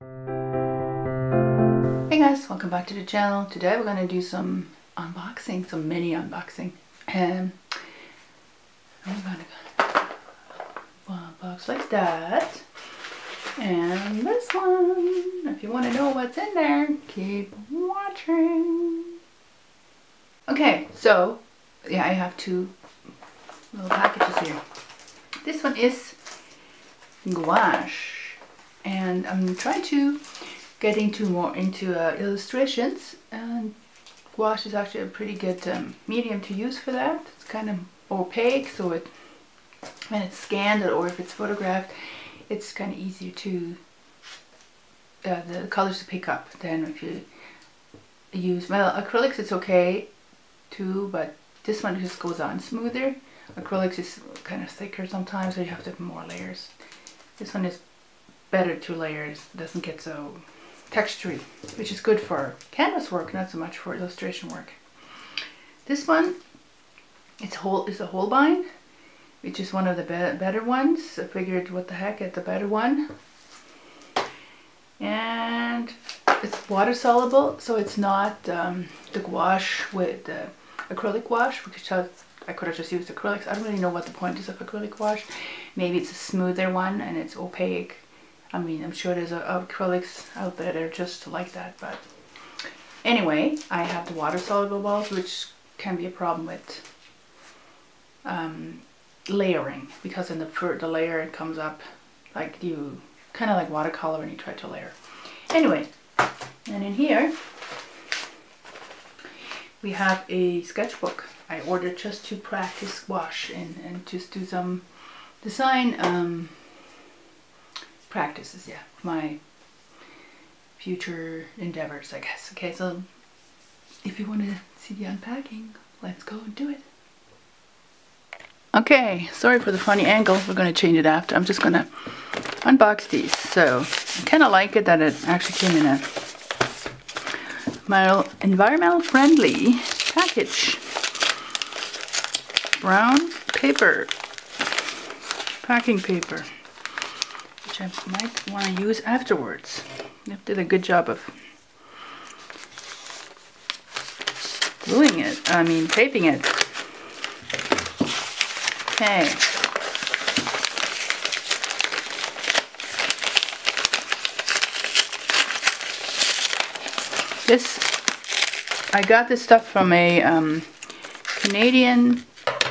Hey guys, welcome back to the channel. Today we're going to do some unboxing, some mini unboxing. And I'm going to one box like that. And this one. If you want to know what's in there, keep watching. Okay, so yeah, I have two little packages here. This one is gouache. And I'm trying to get more into illustrations, and gouache is actually a pretty good medium to use for that. It's kind of opaque, so when it's scanned or if it's photographed, it's kind of easier to the colors to pick up than if you use, well, acrylics it's okay too, but this one just goes on smoother. Acrylics is kind of thicker sometimes, so you have to have more layers. This one is better 2 layers, it doesn't get so textury, which is good for canvas work, not so much for illustration work. This one is a Holbein, which is one of the better ones. I figured, what the heck, get the better one. And it's water soluble, so it's not the gouache with the acrylic gouache, which I could have just used acrylics. I don't really know what the point is of acrylic gouache. Maybe it's a smoother one and it's opaque. I mean, I'm sure there's acrylics out there that are just like that, but anyway, I have the water soluble balls, which can be a problem with layering, because in the layer it comes up like you kind of like watercolor when you try to layer. Anyway, and in here we have a sketchbook I ordered just to practice gouache and just do some design practices, yeah, my future endeavors, I guess. Okay, so if you want to see the unpacking, let's go and do it. Okay, sorry for the funny angle, we're going to change it after. I'm just going to unbox these. So I kind of like it that it actually came in a environmental friendly package. Brown paper, packing paper, which I might want to use afterwards. They did a good job of gluing it, taping it. Okay. I got this stuff from a Canadian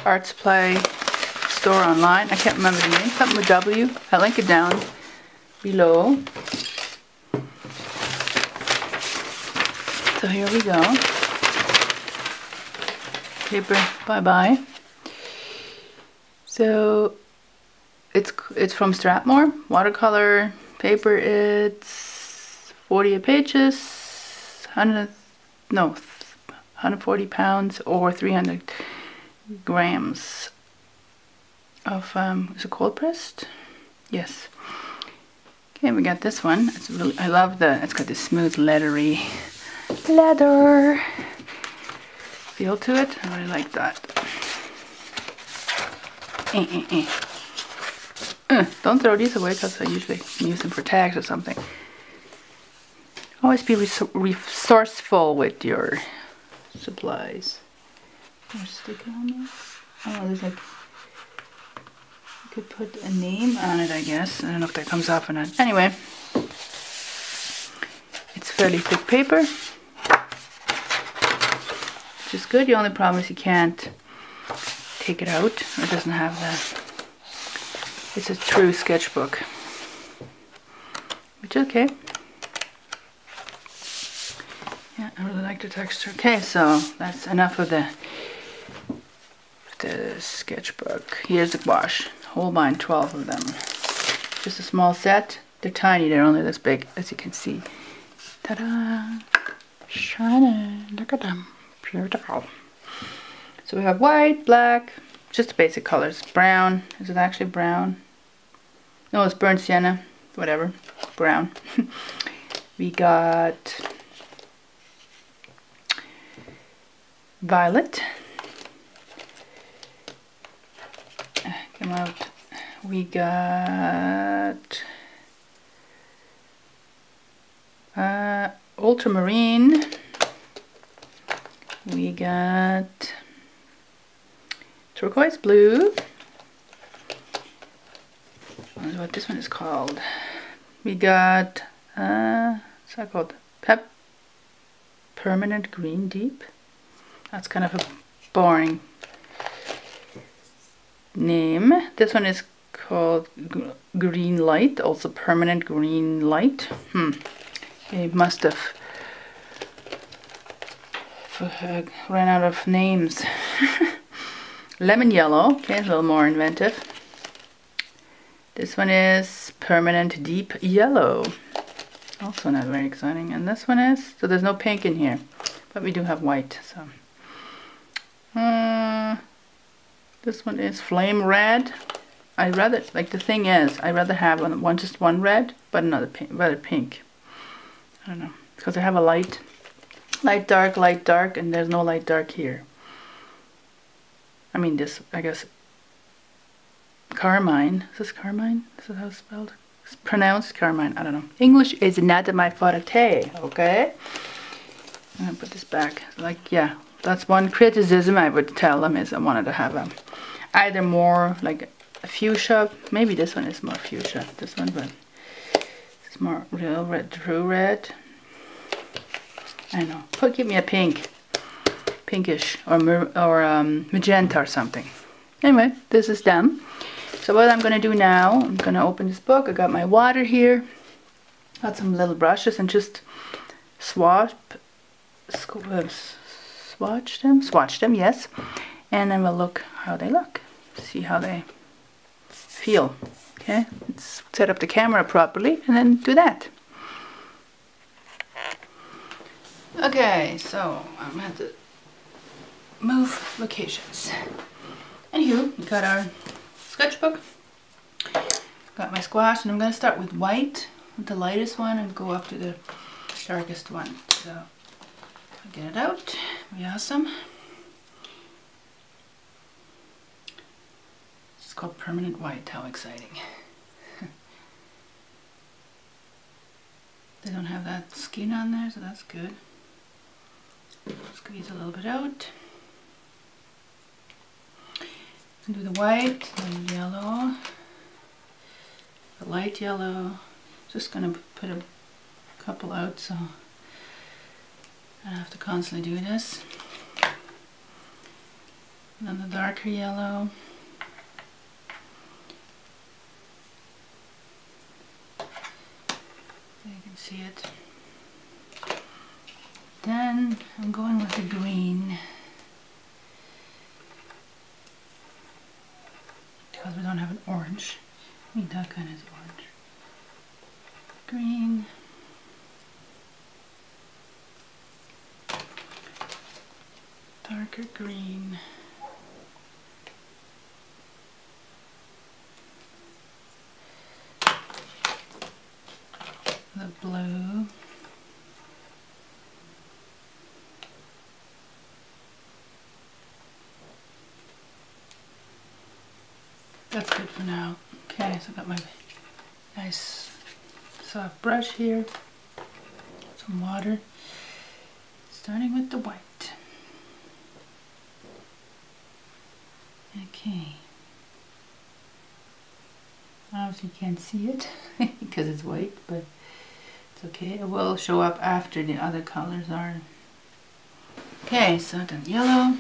art supply store online. I can't remember the name, something with W. I'll link it down below. So here we go. Paper, bye-bye. So it's from Stratmore. Watercolor paper, it's 48 pages, 140 pounds or 300 grams of, is it cold pressed? Yes. Okay, we got this one. It's really, I love it's got this smooth leather feel to it. I really like that. Don't throw these away, because I usually use them for tags or something. Always be resourceful with your supplies. There's a sticker on there. Oh, there's like, you could put a name on it, I guess. I don't know if that comes off or not. Anyway, it's fairly thick paper, which is good. The only problem is you can't take it out. It doesn't have it's a true sketchbook, which is okay. Yeah, I really like the texture. Okay, so that's enough of the sketchbook. Here's the gouache. Holbein, 12 of them. Just a small set. They're tiny, they're only this big, as you can see. Ta-da! Shiny! Look at them. Beautiful. So we have white, black, just the basic colors. Brown. Is it actually brown? No, it's burnt sienna. Whatever. Brown. We got violet. Come out. We got ultramarine. We got turquoise blue. I don't know what this one is called. We got, what's that called? Permanent green deep. That's kind of a boring name. This one is called green light, also permanent green light. They must have ran out of names. Lemon yellow, okay, a little more inventive. This one is permanent deep yellow, also not very exciting. And this one is, so there's no pink in here, but we do have white. So this one is flame red. I rather, like, the thing is, I rather have just one red, but another pink, rather pink. I don't know, because I have a light dark, and there's no light dark here. I mean, this, I guess, carmine. Is this carmine? Is that how it's spelled? It's pronounced carmine. I don't know. English is not my forte, okay? I'm gonna put this back. Like, yeah, that's one criticism I would tell them, is I wanted to have either more like a fuchsia. Maybe this one is more fuchsia. This one, but it's more real red, true red. I don't know. Give me a pink. Pinkish or magenta or something. Anyway, this is done. So what I'm going to do now, I'm going to open this book. I got my water here. Got some little brushes and just swatch them, yes. And then we'll look how they look. See how they feel. Okay, let's set up the camera properly and then do that. Okay, so I'm going to have to move locations. Anywho, we got our sketchbook. Got my squash, and I'm going to start with white, with the lightest one, and go up to the darkest one. So I'll get it out. Be awesome. It's called permanent white. How exciting! They don't have that skin on there, so that's good. Squeeze a little bit out. And do the white, the yellow, the light yellow. Just gonna put a couple out so I don't have to constantly do this. And then the darker yellow. So you can see it. Then I'm going with the green, because we don't have an orange. I mean, that kind is orange. Green. Darker green. The blue. That's good for now. Okay, so I got my nice soft brush here. Some water. Starting with the white. Okay. Obviously you can't see it because it's white, but it's okay. It will show up after the other colors are. Okay, so I've done yellow.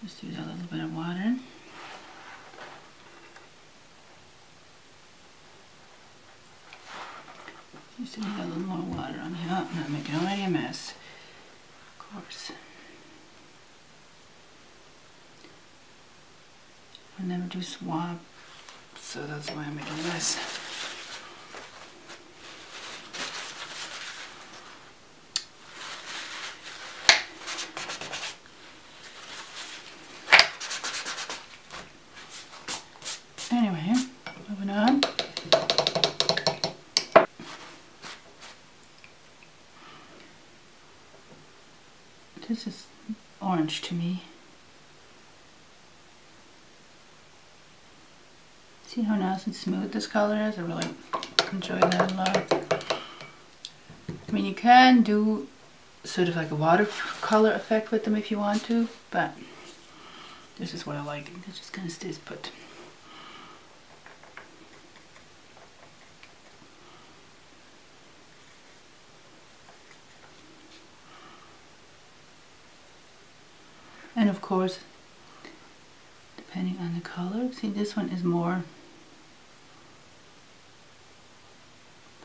Just use a little bit of water. Just need a little more water on here. Oh, not making already a mess. Of course. I never do swap, so that's why I'm making a mess. Anyway, moving on. This is orange to me. See how nice and smooth this color is? I really enjoy that a lot. I mean, you can do sort of like a watercolor effect with them if you want to, but this is what I like. It just kind of stays put. And of course, depending on the color, see, this one is more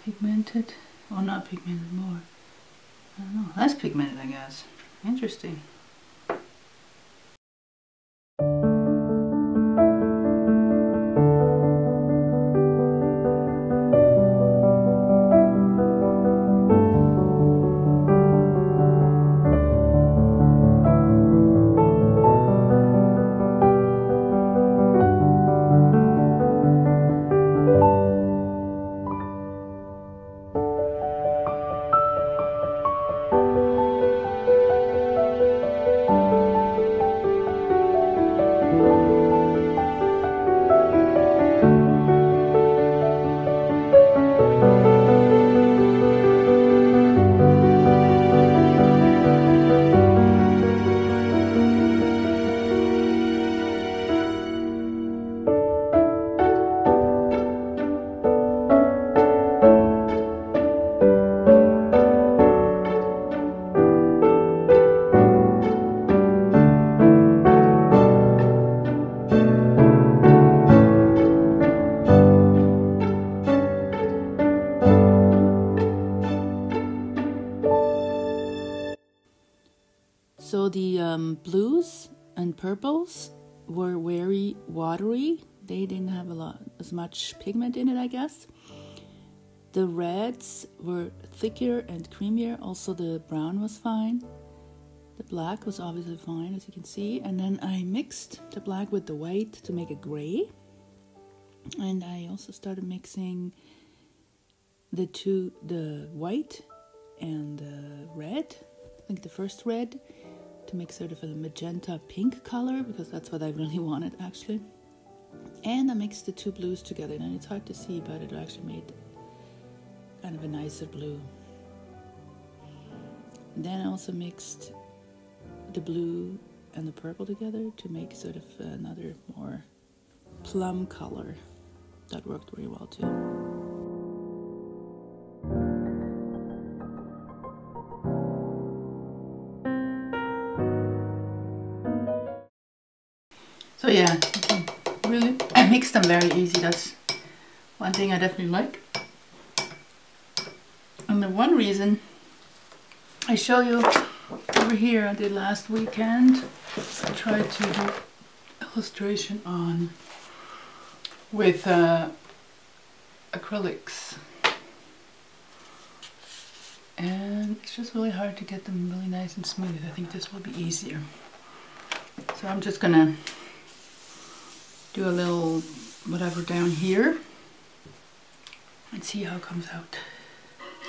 pigmented. Well, not pigmented, more, I don't know, less pigmented, I guess. Interesting. So the blues and purples were very watery. They didn't have as much pigment in it, I guess. The reds were thicker and creamier. Also the brown was fine. The black was obviously fine, as you can see. And then I mixed the black with the white to make a gray. And I also started mixing the white and the red. I think the first red, to make sort of a magenta pink color, because that's what I really wanted actually. And I mixed the two blues together, and it's hard to see, but it actually made kind of a nicer blue. And then I also mixed the blue and the purple together to make sort of another more plum color. That worked very well too. So yeah, you can really mix them very easy. That's one thing I definitely like. And the one reason I show you over here, I did last weekend, I tried to do illustration on with acrylics. And it's just really hard to get them really nice and smooth. I think this will be easier. So I'm just gonna do a little whatever down here and see how it comes out.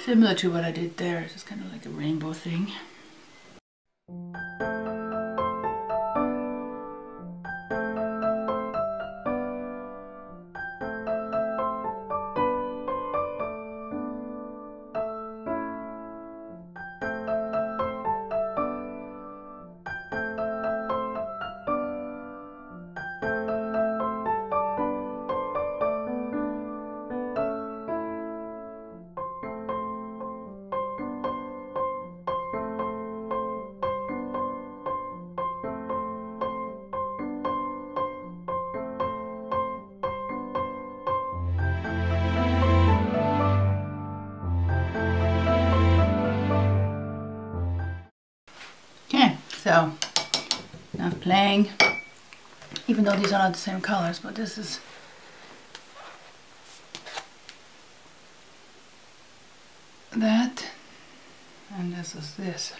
Similar to what I did there, it's just kind of like a rainbow thing. So now I'm playing, even though these are not the same colors, but this is that, and this is this.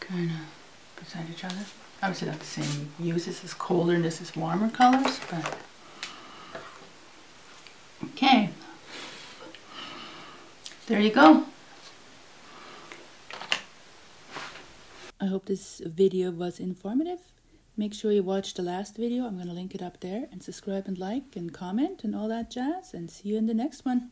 Kind of beside each other. Obviously not the same use. This is colder and this is warmer colors, but okay. There you go. I hope this video was informative. Make sure you watch the last video. I'm going to link it up there, and subscribe and like and comment and all that jazz, and see you in the next one.